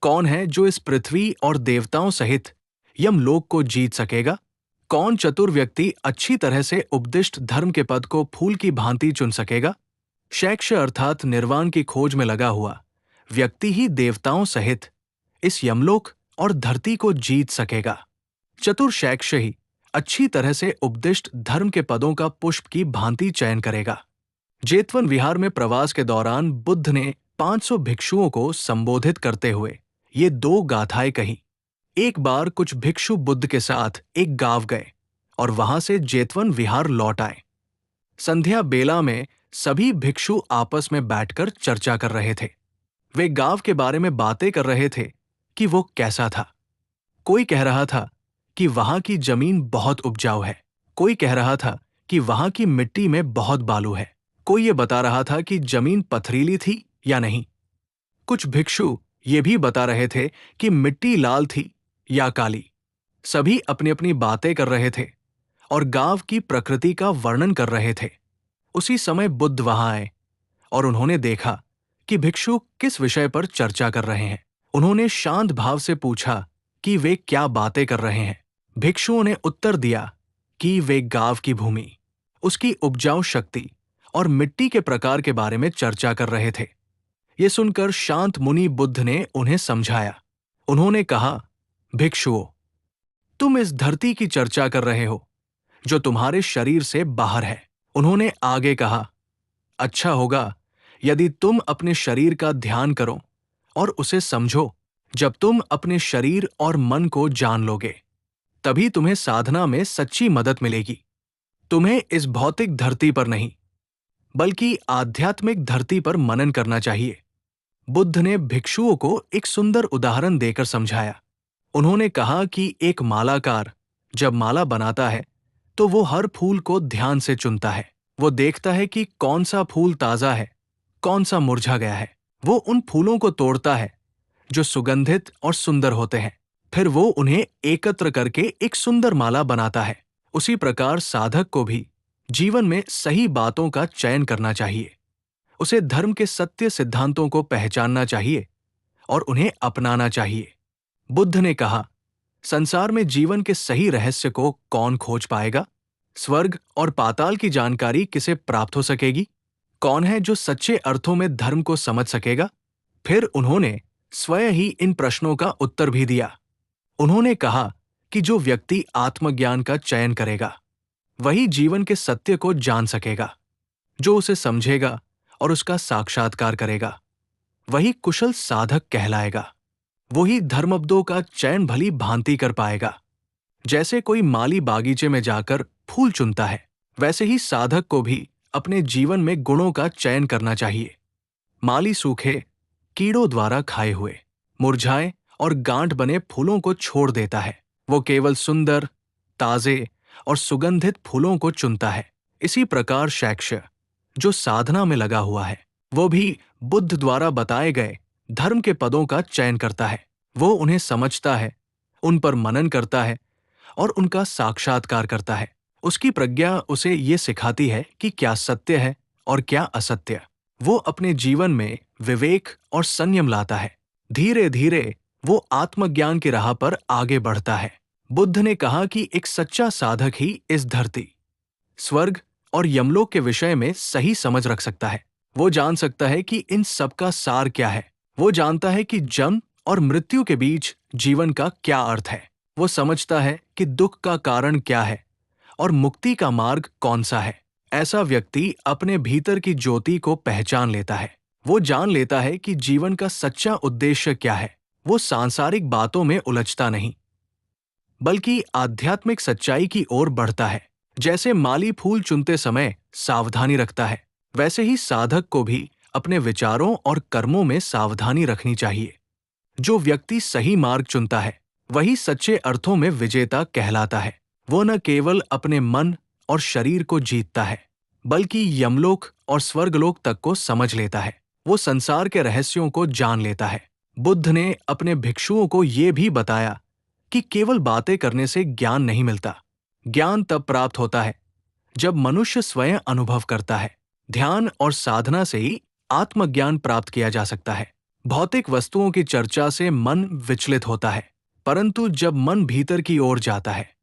कौन है जो इस पृथ्वी और देवताओं सहित यमलोक को जीत सकेगा? कौन चतुर व्यक्ति अच्छी तरह से उपदिष्ट धर्म के पद को फूल की भांति चुन सकेगा? शैक्ष अर्थात निर्वाण की खोज में लगा हुआ व्यक्ति ही देवताओं सहित इस यमलोक और धरती को जीत सकेगा। चतुर शैक्ष ही अच्छी तरह से उपदिष्ट धर्म के पदों का पुष्प की भांति चयन करेगा। जेतवन विहार में प्रवास के दौरान बुद्ध ने 500 भिक्षुओं को संबोधित करते हुए ये 2 गाथाएं कही। एक बार कुछ भिक्षु बुद्ध के साथ एक गांव गए और वहां से जेतवन विहार लौट आए। संध्या बेला में सभी भिक्षु आपस में बैठकर चर्चा कर रहे थे। वे गांव के बारे में बातें कर रहे थे कि वो कैसा था। कोई कह रहा था कि वहां की जमीन बहुत उपजाऊ है, कोई कह रहा था कि वहां की मिट्टी में बहुत बालू है, कोई ये बता रहा था कि जमीन पथरीली थी या नहीं। कुछ भिक्षु ये भी बता रहे थे कि मिट्टी लाल थी या काली। सभी अपनी अपनी बातें कर रहे थे और गांव की प्रकृति का वर्णन कर रहे थे। उसी समय बुद्ध वहां आए और उन्होंने देखा कि भिक्षु किस विषय पर चर्चा कर रहे हैं। उन्होंने शांत भाव से पूछा कि वे क्या बातें कर रहे हैं। भिक्षुओं ने उत्तर दिया कि वे गांव की भूमि, उसकी उपजाऊ शक्ति और मिट्टी के प्रकार के बारे में चर्चा कर रहे थे। ये सुनकर शांत मुनि बुद्ध ने उन्हें समझाया। उन्होंने कहा, भिक्षुओं, तुम इस धरती की चर्चा कर रहे हो जो तुम्हारे शरीर से बाहर है। उन्होंने आगे कहा, अच्छा होगा यदि तुम अपने शरीर का ध्यान करो और उसे समझो। जब तुम अपने शरीर और मन को जान लोगे तभी तुम्हें साधना में सच्ची मदद मिलेगी। तुम्हें इस भौतिक धरती पर नहीं बल्कि आध्यात्मिक धरती पर मनन करना चाहिए। बुद्ध ने भिक्षुओं को एक सुंदर उदाहरण देकर समझाया। उन्होंने कहा कि एक मालाकार जब माला बनाता है तो वो हर फूल को ध्यान से चुनता है। वो देखता है कि कौन सा फूल ताजा है, कौन सा मुरझा गया है। वो उन फूलों को तोड़ता है जो सुगंधित और सुंदर होते हैं। फिर वो उन्हें एकत्र करके एक सुंदर माला बनाता है। उसी प्रकार साधक को भी जीवन में सही बातों का चयन करना चाहिए। उसे धर्म के सत्य सिद्धांतों को पहचानना चाहिए और उन्हें अपनाना चाहिए। बुद्ध ने कहा, संसार में जीवन के सही रहस्य को कौन खोज पाएगा? स्वर्ग और पाताल की जानकारी किसे प्राप्त हो सकेगी? कौन है जो सच्चे अर्थों में धर्म को समझ सकेगा? फिर उन्होंने स्वयं ही इन प्रश्नों का उत्तर भी दिया। उन्होंने कहा कि जो व्यक्ति आत्मज्ञान का चयन करेगा वही जीवन के सत्य को जान सकेगा। जो उसे समझेगा और उसका साक्षात्कार करेगा वही कुशल साधक कहलाएगा। वही धर्मपदों का चयन भली भांति कर पाएगा। जैसे कोई माली बागीचे में जाकर फूल चुनता है, वैसे ही साधक को भी अपने जीवन में गुणों का चयन करना चाहिए। माली सूखे, कीड़ों द्वारा खाए हुए, मुरझाए और गांठ बने फूलों को छोड़ देता है। वो केवल सुंदर, ताजे और सुगंधित फूलों को चुनता है। इसी प्रकार शैक्ष जो साधना में लगा हुआ है वो भी बुद्ध द्वारा बताए गए धर्म के पदों का चयन करता है। वो उन्हें समझता है, उन पर मनन करता है और उनका साक्षात्कार करता है। उसकी प्रज्ञा उसे ये सिखाती है कि क्या सत्य है और क्या असत्य। वो अपने जीवन में विवेक और संयम लाता है। धीरे धीरे वो आत्मज्ञान की राह पर आगे बढ़ता है। बुद्ध ने कहा कि एक सच्चा साधक ही इस धरती, स्वर्ग और यमलोक के विषय में सही समझ रख सकता है। वो जान सकता है कि इन सब का सार क्या है। वो जानता है कि जन्म और मृत्यु के बीच जीवन का क्या अर्थ है। वो समझता है कि दुख का कारण क्या है और मुक्ति का मार्ग कौन सा है। ऐसा व्यक्ति अपने भीतर की ज्योति को पहचान लेता है। वो जान लेता है कि जीवन का सच्चा उद्देश्य क्या है। वो सांसारिक बातों में उलझता नहीं बल्कि आध्यात्मिक सच्चाई की ओर बढ़ता है। जैसे माली फूल चुनते समय सावधानी रखता है, वैसे ही साधक को भी अपने विचारों और कर्मों में सावधानी रखनी चाहिए। जो व्यक्ति सही मार्ग चुनता है वही सच्चे अर्थों में विजेता कहलाता है। वो न केवल अपने मन और शरीर को जीतता है बल्कि यमलोक और स्वर्गलोक तक को समझ लेता है। वो संसार के रहस्यों को जान लेता है। बुद्ध ने अपने भिक्षुओं को ये भी बताया कि केवल बातें करने से ज्ञान नहीं मिलता। ज्ञान तब प्राप्त होता है जब मनुष्य स्वयं अनुभव करता है। ध्यान और साधना से ही आत्मज्ञान प्राप्त किया जा सकता है। भौतिक वस्तुओं की चर्चा से मन विचलित होता है, परंतु जब मन भीतर की ओर जाता है